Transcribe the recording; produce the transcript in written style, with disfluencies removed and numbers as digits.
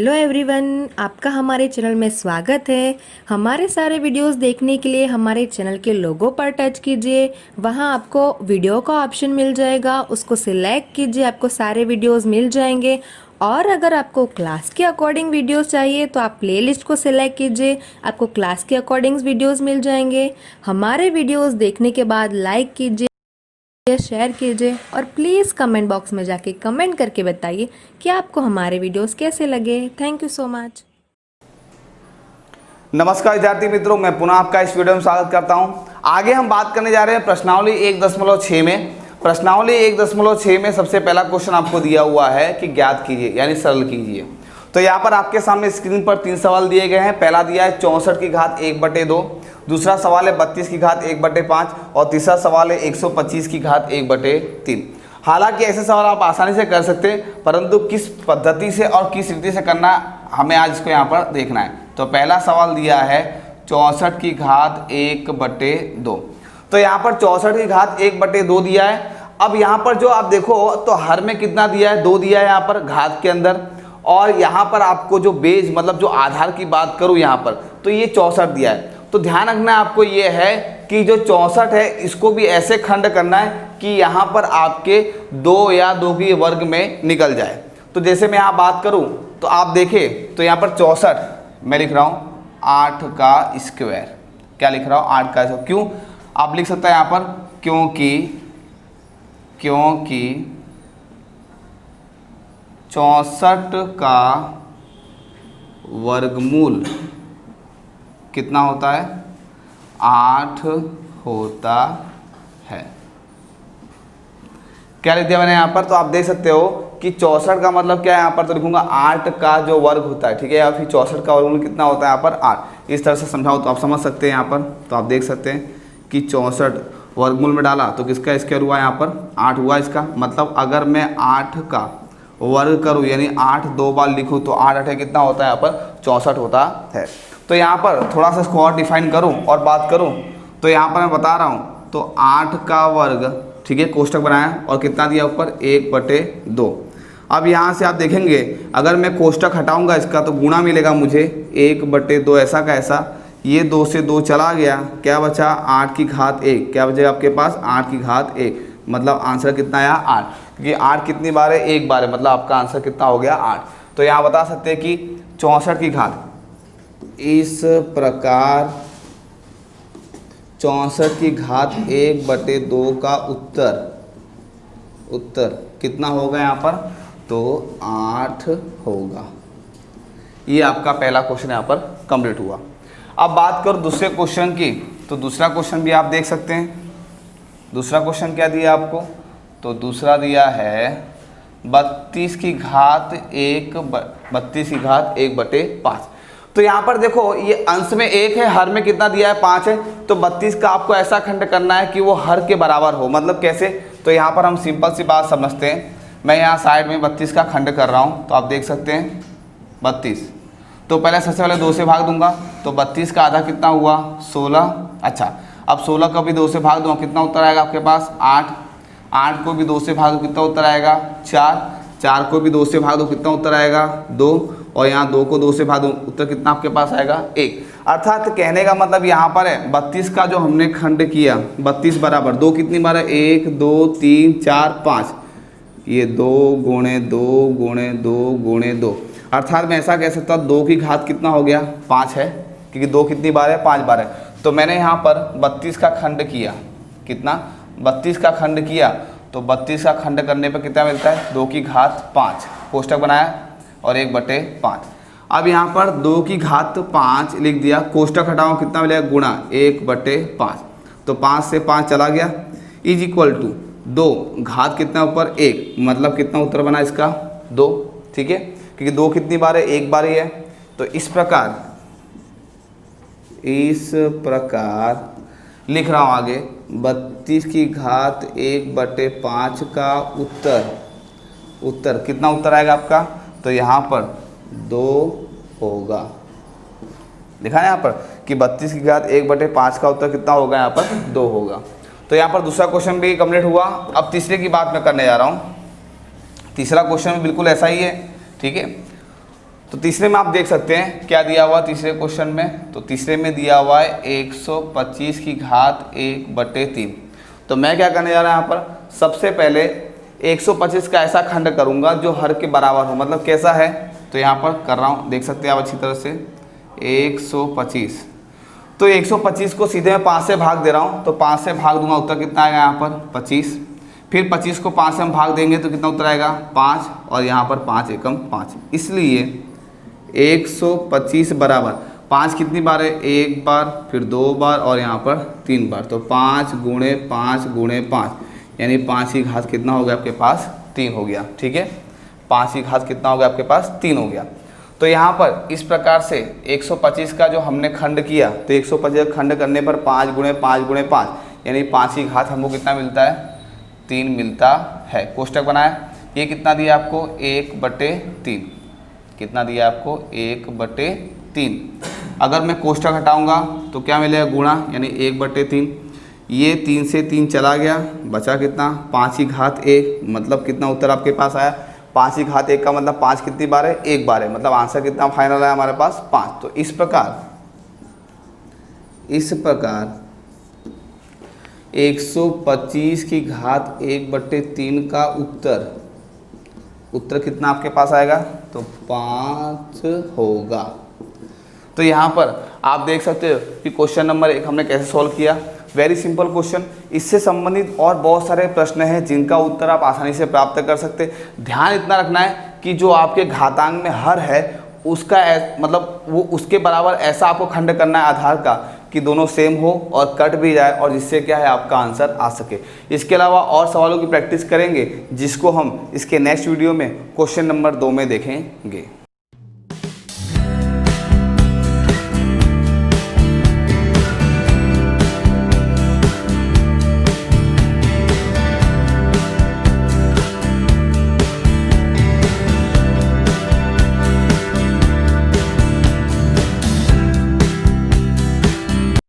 Hello everyone, आपका हमारे channel में स्वागत है। हमारे सारे वीडियोस देखने के लिए हमारे चैनल के लोगो पर टच कीजिए। वहां आपको वीडियो का ऑप्शन मिल जाएगा, उसको सिलेक्ट कीजिए, आपको सारे वीडियोस मिल जाएंगे। और अगर आपको क्लास के अकॉर्डिंग वीडियोस चाहिए तो आप प्लेलिस्ट को सिलेक्ट कीजिए, आपको क्लास के अकॉर्डिंग वीडियोस मिल जाएंगे। हमारे वीडियोस देखने के बाद लाइक कीजिए, शेयर कीजिए और प्लीज़ कमेंट बॉक्स में जाके कमेंट करके बताइए कि आपको हमारे वीडियोस कैसे लगे। Thank you so much. नमस्कार विद्यार्थी मित्रों, मैं पुनः आपका इस वीडियो में स्वागत करता हूं। आगे हम बात करने जा रहे हैं प्रश्नावली 1.6 में। प्रश्नावली 1.6 में सबसे पहला क्वेश्चन आपको दिया हुआ है कि ज्ञात कीजिए यानी सरल कीजिए। तो यहाँ पर आपके सामने स्क्रीन पर 3 सवाल दिए गए हैं। पहला दिया है 64 की घात 1/2, दूसरा सवाल है 32 की घात 1/5 और तीसरा सवाल है 125 की घात 1/3। हालांकि ऐसे सवाल आप आसानी से कर सकते हैं, परंतु किस पद्धति से और किस रीति से करना हमें आज इसको यहाँ पर देखना है। तो पहला सवाल दिया है 64 की घात 1/2। तो यहाँ पर 64 की घात 1/2 दिया है। अब यहाँ पर जो आप देखो तो हर में कितना दिया है, 2 दिया है यहाँ पर घात के अंदर। और यहाँ पर आपको जो बेज मतलब जो आधार की बात करूँ यहाँ पर तो ये 64 दिया है। तो ध्यान रखना आपको ये है कि जो 64 है इसको भी ऐसे खंड करना है कि यहाँ पर आपके 2 या 2 के वर्ग में निकल जाए। तो जैसे मैं यहाँ बात करूँ तो आप देखें तो यहाँ पर 64 मैं लिख रहा हूँ 8 का स्क्वायर। क्या लिख रहा हूँ? 8 का स्क्वायर। क्यों? आप लिख सकते हैं यहाँ पर क्योंकि 64 का वर्गमूल कितना होता है? 8 होता है। क्या लिख दिया मैंने यहाँ पर? तो आप देख सकते हो कि 64 का मतलब क्या है यहाँ पर, तो लिखूंगा 8 का जो वर्ग होता है, ठीक है, या फिर 64 का वर्गमूल कितना होता है यहाँ पर 8। इस तरह से समझाओ तो आप समझ सकते हैं यहाँ पर। तो आप देख सकते हैं कि 64 वर्गमूल में डाला तो किसका स्क्वायर हुआ यहाँ पर? 8 हुआ। इसका मतलब अगर मैं 8 का वर्ग करूँ यानी 8 2 बार लिखूँ तो 8 8 कितना होता है यहाँ पर? 64 होता है। तो यहाँ पर थोड़ा सा इसको और डिफाइन करूँ और बात करूँ तो यहाँ पर मैं बता रहा हूँ तो 8 का वर्ग, ठीक है, कोष्टक बनाया और कितना दिया ऊपर? 1/2। अब यहाँ से आप देखेंगे अगर मैं कोष्टक हटाऊंगा इसका तो गुणा मिलेगा मुझे 1/2 ऐसा का ऐसा। ये 2 से 2 चला गया, क्या बचा? 8 की घात 1। क्या बचेगा आपके पास? 8 की घात 1। मतलब आंसर कितना आया? 8। क्योंकि 8 कितनी बार है? 1 बार है, मतलब आपका आंसर कितना हो गया? 8। तो यहाँ बता सकते हैं कि 64 की घात इस प्रकार 64 की घात 1/2 का उत्तर कितना होगा यहाँ पर? तो 8 होगा। ये आपका पहला क्वेश्चन यहाँ पर कंप्लीट हुआ। अब बात करो दूसरे क्वेश्चन की, तो दूसरा क्वेश्चन भी आप देख सकते हैं। दूसरा क्वेश्चन क्या दिया आपको? तो दूसरा दिया है 32 की घात 1/5। तो यहाँ पर देखो ये अंश में 1 है, हर में कितना दिया है? 5 है। तो 32 का आपको ऐसा खंड करना है कि वो हर के बराबर हो। मतलब कैसे? तो यहाँ पर हम सिंपल सी बात समझते हैं। मैं यहाँ साइड में 32 का खंड कर रहा हूँ तो आप देख सकते हैं 32। तो पहले सबसे पहले 2 से भाग दूंगा तो 32 का आधा कितना हुआ? 16। अच्छा, अब 16 को भी 2 से भाग दूंगा, कितना उत्तर आएगा आपके पास? 8। 8 को भी 2 से भाग दो, कितना उत्तर आएगा? 4। 4 को भी 2 से भाग दो, कितना उत्तर आएगा? 2। और यहाँ 2 को 2 से भाग दो, उत्तर कितना आपके पास आएगा? 1। अर्थात कहने का मतलब यहाँ पर है 32 का जो हमने खंड किया 32 बराबर 2 कितनी बार है? 1 2 3 4 5। ये 2 गुणे 2 गुणे 2 गुणे 2। अर्थात मैं ऐसा कह सकता हूँ 2 की घात कितना हो गया? 5 है, क्योंकि 2 कितनी बार है? 5 बार है। तो मैंने यहाँ पर 32 का खंड किया, कितना? 32 का खंड किया। तो 32 का खंड करने पर कितना मिलता है? 2 की घात 5। कोष्टक बनाया और 1/5। अब यहाँ पर 2 की घात 5 लिख दिया, कोष्टक हटाओ, कितना मिलेगा? गुणा 1/5। तो 5 से 5 चला गया इज इक्वल टू 2 घात कितना ऊपर? 1। मतलब कितना उत्तर बना इसका? 2। ठीक है, क्योंकि 2 कितनी बार है? 1 बार ही है। तो इस प्रकार लिख रहा हूँ आगे 32 की घात 1/5 का उत्तर कितना उत्तर आएगा आपका? तो यहाँ पर 2 होगा। लिखा है यहाँ पर कि 32 की घात 1/5 का उत्तर कितना होगा? यहाँ पर 2 होगा। तो यहाँ पर दूसरा क्वेश्चन भी कंप्लीट हुआ। अब तीसरे की बात मैं करने जा रहा हूँ। तीसरा क्वेश्चन भी बिल्कुल ऐसा ही है, ठीक है। तो तीसरे में आप देख सकते हैं क्या दिया हुआ तीसरे क्वेश्चन में। तो तीसरे में दिया हुआ है 125 की घात 1/3। तो मैं क्या करने जा रहा हूँ यहाँ पर, सबसे पहले 125 का ऐसा खंड करूँगा जो हर के बराबर हो। मतलब कैसा है, तो यहाँ पर कर रहा हूँ, देख सकते हैं आप अच्छी तरह से 125। तो 125 को सीधे मैं 5 से भाग दे रहा हूँ, तो 5 से भाग दूंगा, उत्तर कितना आएगा यहाँ पर 25। फिर 25 को 5 से हम भाग देंगे तो कितना उत्तर आएगा 5, और यहाँ पर 5 एकम 5। इसलिए 125 बराबर 5 कितनी बार है, 1 बार, फिर 2 बार और यहाँ पर 3 बार। तो 5 गुणे 5 गुणे 5 यानी 5 की घात कितना हो गया आपके पास 3 हो गया। ठीक है, 5 की घात कितना हो गया आपके पास 3 हो गया। तो यहाँ पर इस प्रकार से 125 का जो हमने खंड किया, तो 125 का खंड करने पर 5 गुणे 5 गुणे 5 यानी 5 की घात हमको कितना मिलता है 3 मिलता है। कोष्टक बनाया, ये कितना दिया आपको 1/3। कितना दिया आपको 1/3। अगर मैं कोष्टक हटाऊंगा तो क्या मिलेगा गुणा, यानी 1/3। ये 3 से 3 चला गया, बचा कितना 5 की घात 1। मतलब कितना उत्तर आपके पास आया 5 की घात 1 का मतलब 5 कितनी बार है, 1 बार है। मतलब आंसर कितना फाइनल है हमारे पास 5। तो इस प्रकार 125 की घात 1/3 का उत्तर कितना आपके पास आएगा, तो 5 होगा। तो यहाँ पर आप देख सकते हो कि क्वेश्चन नंबर 1 हमने कैसे सॉल्व किया। Very simple question. इससे संबंधित और बहुत सारे प्रश्न हैं जिनका उत्तर आप आसानी से प्राप्त कर सकते हैं। ध्यान इतना रखना है कि जो आपके घातांक में हर है उसका मतलब वो उसके बराबर ऐसा आपको खंड करना है आधार का कि दोनों सेम हो और कट भी जाए, और जिससे क्या है आपका आंसर आ सके। इसके अलावा और सवालों की प्रैक्टिस करेंगे जिसको हम इसके नेक्स्ट वीडियो में क्वेश्चन नंबर 2 में देखेंगे।